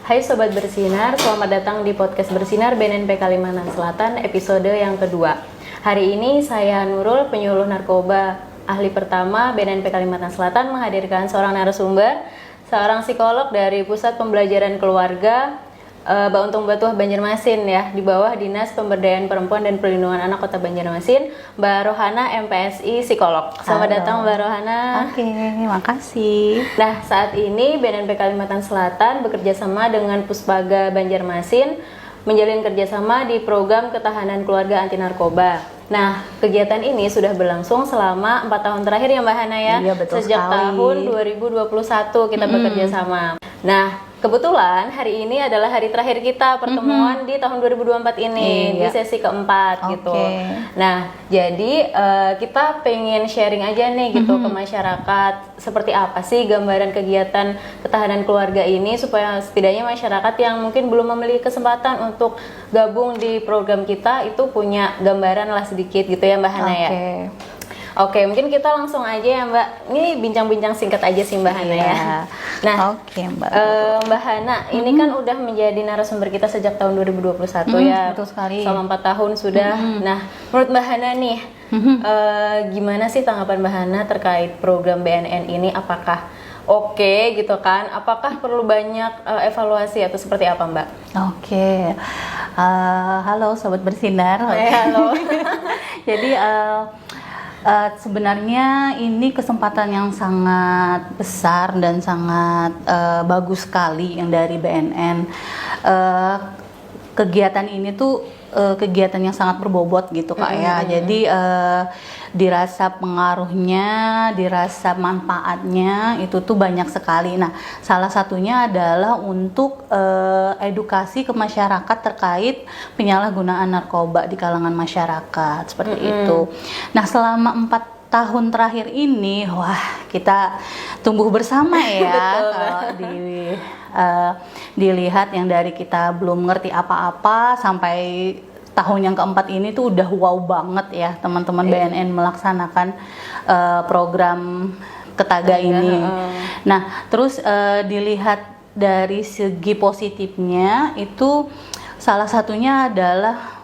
Hai Sobat Bersinar, selamat datang di podcast Bersinar BNNP Kalimantan Selatan episode yang kedua. Hari ini saya Nurul, penyuluh narkoba ahli pertama BNNP Kalimantan Selatan, menghadirkan seorang narasumber, seorang psikolog dari Pusat Pembelajaran Keluarga Bauntung Batuah Banjarmasin ya, di bawah Dinas Pemberdayaan Perempuan dan Perlindungan Anak Kota Banjarmasin, Mbak Rohana MPSI Psikolog. Selamat datang Mbak Rohana. Oke, makasih. Nah, saat ini BNNP Kalimantan Selatan bekerja sama dengan Puspaga Banjarmasin menjalin kerjasama di program ketahanan keluarga anti narkoba. Nah, kegiatan ini sudah berlangsung selama 4 tahun terakhir ya Mbak Hana ya. Iya, betul Sejak sekali. tahun 2021 kita bekerja sama. Nah, kebetulan hari ini adalah hari terakhir kita pertemuan di tahun 2024 ini, di Iya. sesi keempat gitu. Nah, jadi kita pengen sharing aja nih gitu ke masyarakat, seperti apa sih gambaran kegiatan ketahanan keluarga ini, supaya setidaknya masyarakat yang mungkin belum memiliki kesempatan untuk gabung di program kita itu punya gambaran lah sedikit gitu ya Mbak Hana ya. Oke, mungkin kita langsung aja ya Mbak. Ini bincang-bincang singkat aja sih Mbak Hana ya. Nah, Mbak. Mbak Hana, ini kan udah menjadi narasumber kita sejak tahun 2021 ya. Betul sekali. Selama 4 tahun sudah. Nah, menurut Mbak Hana nih, gimana sih tanggapan Mbak Hana terkait program BNN ini? Apakah oke gitu kan? Apakah perlu banyak evaluasi atau seperti apa Mbak? Halo Sobat Bersinar. Halo. Jadi sebenarnya ini kesempatan yang sangat besar dan sangat bagus sekali yang dari BNN. Kegiatan ini tuh kegiatan yang sangat berbobot gitu Kak ya. Jadi dirasa pengaruhnya, dirasa manfaatnya itu tuh banyak sekali. Nah, salah satunya adalah untuk edukasi ke masyarakat terkait penyalahgunaan narkoba di kalangan masyarakat seperti itu. Nah, selama 4 tahun terakhir ini, wah kita tumbuh bersama ya. Kalau dilihat yang dari kita belum ngerti apa-apa sampai tahun yang keempat ini tuh udah wow banget ya teman-teman BNN melaksanakan program Ketaga ini. Nah, terus dilihat dari segi positifnya itu salah satunya adalah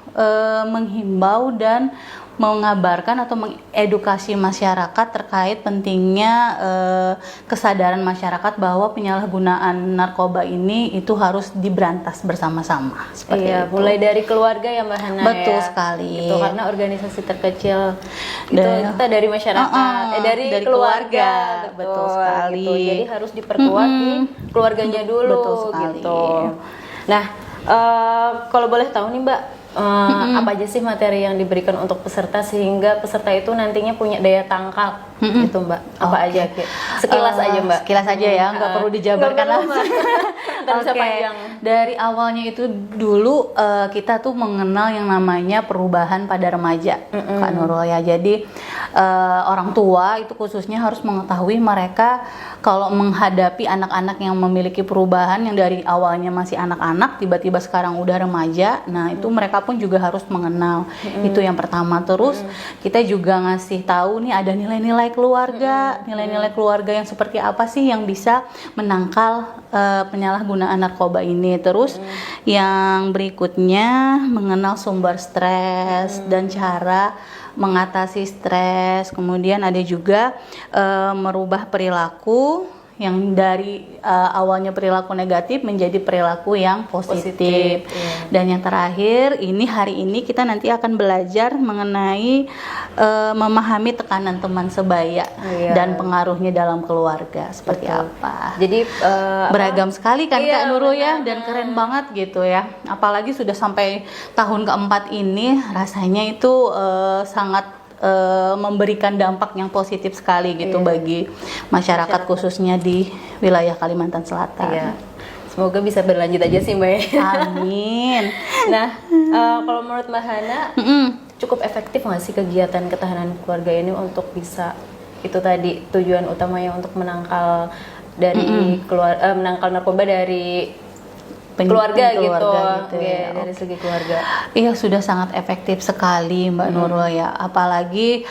menghimbau dan mengabarkan atau mengedukasi masyarakat terkait pentingnya kesadaran masyarakat bahwa penyalahgunaan narkoba ini itu harus diberantas bersama-sama. Seperti itu. Mulai dari keluarga ya Mbak Hana. Betul ya. sekali. Itu karena organisasi terkecil itu kita dari masyarakat, dari keluarga. Betul sekali. Gitu. Jadi harus diperkuat di keluarganya dulu. Betul sekali. Gitu. Nah, kalau boleh tahu nih Mbak, apa aja sih materi yang diberikan untuk peserta sehingga peserta itu nantinya punya daya tangkal gitu Mbak? Apa aja? Sekilas aja Mbak. Sekilas aja ya, nggak perlu dijabarkan langsung. Panjang. Dari awalnya itu dulu kita tuh mengenal yang namanya perubahan pada remaja, Kak Nurul ya. Jadi orang tua itu khususnya harus mengetahui mereka kalau menghadapi anak-anak yang memiliki perubahan yang dari awalnya masih anak-anak tiba-tiba sekarang udah remaja. Nah, itu mereka pun juga harus mengenal. Itu yang pertama. Terus kita juga ngasih tahu nih ada nilai-nilai keluarga, nilai-nilai keluarga yang seperti apa sih yang bisa menangkal penyalahgunaan narkoba ini. Terus yang berikutnya mengenal sumber stres dan cara mengatasi stres. Kemudian ada juga merubah perilaku yang dari awalnya perilaku negatif menjadi perilaku yang positif. Dan yang terakhir ini hari ini kita nanti akan belajar mengenai memahami tekanan teman sebaya dan pengaruhnya dalam keluarga seperti apa. Jadi beragam sekali kan Kak Nurul ya, dan keren banget gitu ya. Apalagi sudah sampai tahun keempat ini rasanya itu sangat memberikan dampak yang positif sekali gitu bagi masyarakat khususnya di wilayah Kalimantan Selatan. Semoga bisa berlanjut aja sih Mbak. Amin. Nah, kalau menurut Mbak Hana cukup efektif nggak sih kegiatan ketahanan keluarga ini untuk bisa itu tadi tujuan utamanya untuk menangkal dari menangkal narkoba dari keluarga gitu. Ya. Dari segi keluarga. Iya, sudah sangat efektif sekali Mbak Nurul ya. Apalagi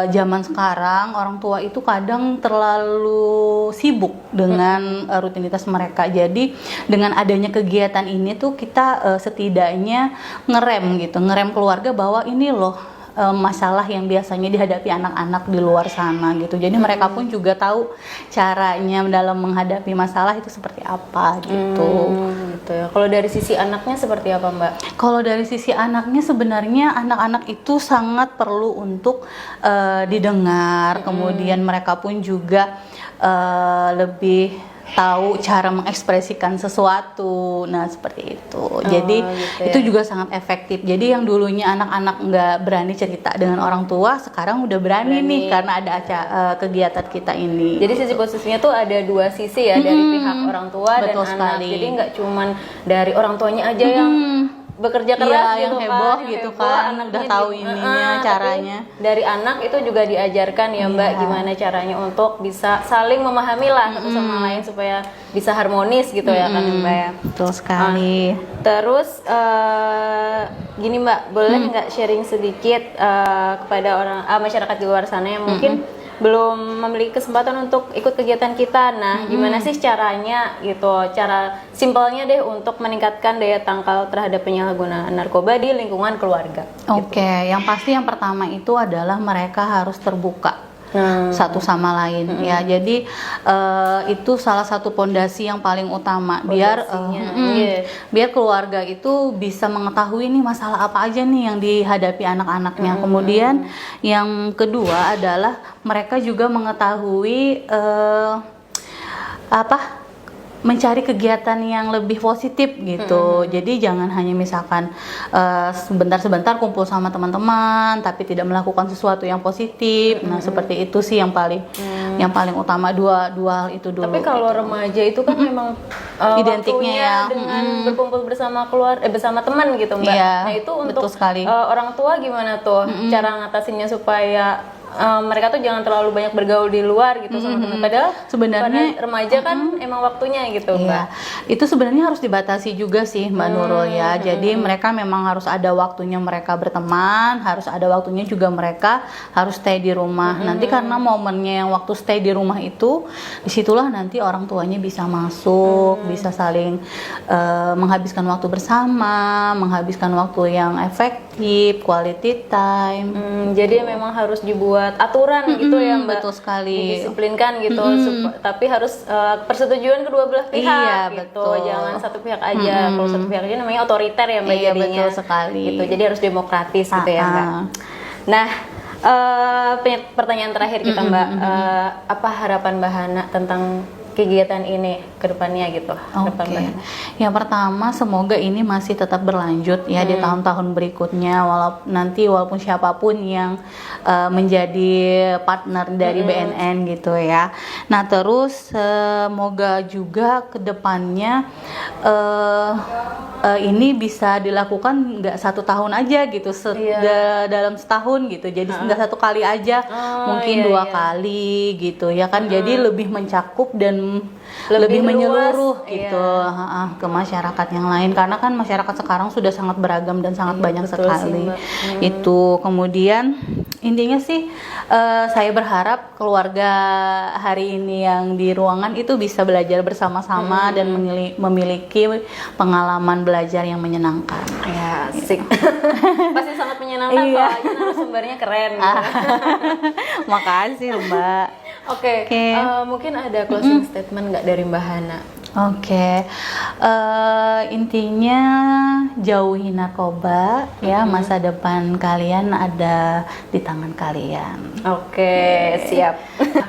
zaman sekarang orang tua itu kadang terlalu sibuk dengan rutinitas mereka. Jadi dengan adanya kegiatan ini tuh kita setidaknya ngerem keluarga bahwa ini loh masalah yang biasanya dihadapi anak-anak di luar sana gitu. Jadi mereka pun juga tahu caranya dalam menghadapi masalah itu seperti apa gitu. Gitu ya. Kalau dari sisi anaknya seperti apa, Mbak? Kalau dari sisi anaknya sebenarnya anak-anak itu sangat perlu untuk didengar. Kemudian mereka pun juga lebih tahu cara mengekspresikan sesuatu. Nah, seperti itu. Jadi gitu ya. itu juga sangat efektif. Jadi yang dulunya anak-anak nggak berani cerita dengan orang tua, sekarang udah berani nih karena ada kegiatan kita ini. Jadi sisi positifnya tuh ada dua sisi ya, dari pihak orang tua dan betul anak. sekali. Jadi nggak cuman dari orang tuanya aja yang bekerja keras yang gitu heboh kan, gitu heboh, kan, anaknya udah tahu ininya tapi caranya. dari anak itu juga diajarkan ya Mbak, gimana caranya untuk bisa saling memahami lah satu sama lain supaya bisa harmonis gitu ya kan Mbak ya. Betul sekali. Terus gini Mbak, boleh nggak sharing sedikit kepada orang masyarakat di luar sana yang mungkin belum memiliki kesempatan untuk ikut kegiatan kita. Nah, gimana sih caranya gitu? Cara simpelnya deh untuk meningkatkan daya tangkal terhadap penyalahgunaan narkoba di lingkungan keluarga. Oke, yang pasti yang pertama itu adalah mereka harus terbuka satu sama lain ya. Jadi itu salah satu pondasi yang paling utama biar biar keluarga itu bisa mengetahui nih masalah apa aja nih yang dihadapi anak-anaknya. Kemudian yang kedua adalah mereka juga mengetahui mencari kegiatan yang lebih positif gitu. Jadi jangan hanya misalkan sebentar-sebentar kumpul sama teman-teman tapi tidak melakukan sesuatu yang positif. Nah, seperti itu sih yang paling utama, dua hal itu dulu. Tapi kalau gitu. remaja itu kan memang identiknya ya dengan berkumpul bersama bersama teman gitu Mbak. Iya, Nah, itu untuk betul sekali. Orang tua gimana tuh cara ngatasinnya supaya mereka tuh jangan terlalu banyak bergaul di luar gitu sama teman. Padahal sebenarnya remaja kan emang waktunya gitu Mbak. Iya, itu sebenarnya harus dibatasi juga sih Mbak Nurul ya. Jadi mereka memang harus ada waktunya mereka berteman, harus ada waktunya juga mereka harus stay di rumah. Nanti karena momennya yang waktu stay di rumah itu, disitulah nanti orang tuanya bisa masuk, bisa saling menghabiskan waktu bersama, menghabiskan waktu yang efektif, quality time. Jadi memang harus dibuat aturan gitu ya Mbak. Betul sekali. Didisiplinkan gitu, tapi harus persetujuan kedua belah pihak Iya, gitu. betul. Jangan satu pihak aja. Kalau satu pihak aja namanya otoriter ya Mbak, Iya, jadinya. betul sekali. Gitu. Jadi harus demokratis gitu ya Mbak. Nah, pertanyaan terakhir kita Mbak, apa harapan Mbak Hana tentang kegiatan ini ke depannya gitu? Oke. Yang pertama, semoga ini masih tetap berlanjut ya di tahun-tahun berikutnya, walaupun siapapun yang menjadi partner dari BNN gitu ya. Nah, terus semoga juga ke depannya ini bisa dilakukan nggak 1 tahun aja gitu, dalam setahun gitu. Jadi nggak 1 kali aja, mungkin 2 kali gitu ya kan. Jadi lebih mencakup dan lebih menyeluruh luas, gitu ke masyarakat yang lain, karena kan masyarakat sekarang sudah sangat beragam dan sangat banyak sekali itu. Kemudian intinya sih saya berharap keluarga hari ini yang di ruangan itu bisa belajar bersama-sama dan memiliki pengalaman belajar yang menyenangkan. Ya, asik. Pasti sangat menyenangkan soalnya narasumbernya keren gitu. Makasih Mbak. Oke. Mungkin ada closing statement nggak dari Mbak Hana? Oke, intinya jauhi narkoba ya, masa depan kalian ada di tangan kalian. Oke, siap.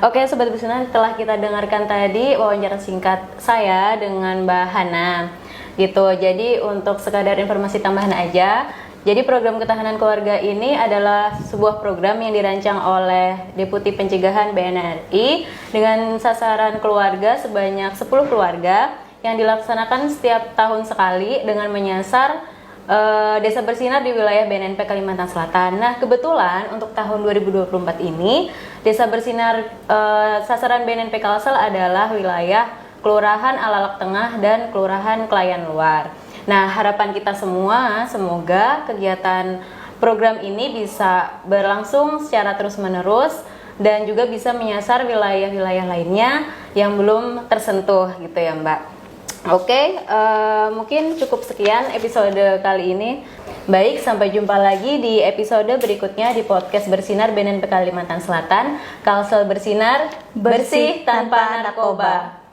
Oke, Sobat Bersinar, telah kita dengarkan tadi wawancara singkat saya dengan Mbak Hana gitu. Jadi untuk sekadar informasi tambahan aja, jadi program ketahanan keluarga ini adalah sebuah program yang dirancang oleh Deputi Pencegahan BNRI dengan sasaran keluarga sebanyak 10 keluarga yang dilaksanakan setiap tahun sekali dengan menyasar desa bersinar di wilayah BNNP Kalimantan Selatan. Nah, kebetulan untuk tahun 2024 ini desa bersinar sasaran BNNP Kalsel adalah wilayah Kelurahan Alalak Tengah, dan Kelurahan Kelayan Luar. Nah, harapan kita semua semoga kegiatan program ini bisa berlangsung secara terus-menerus dan juga bisa menyasar wilayah-wilayah lainnya yang belum tersentuh gitu ya Mbak. Oke, mungkin cukup sekian episode kali ini. Baik, sampai jumpa lagi di episode berikutnya di podcast Bersinar BNNP Kalimantan Selatan. Kalsel Bersinar, bersih tanpa narkoba.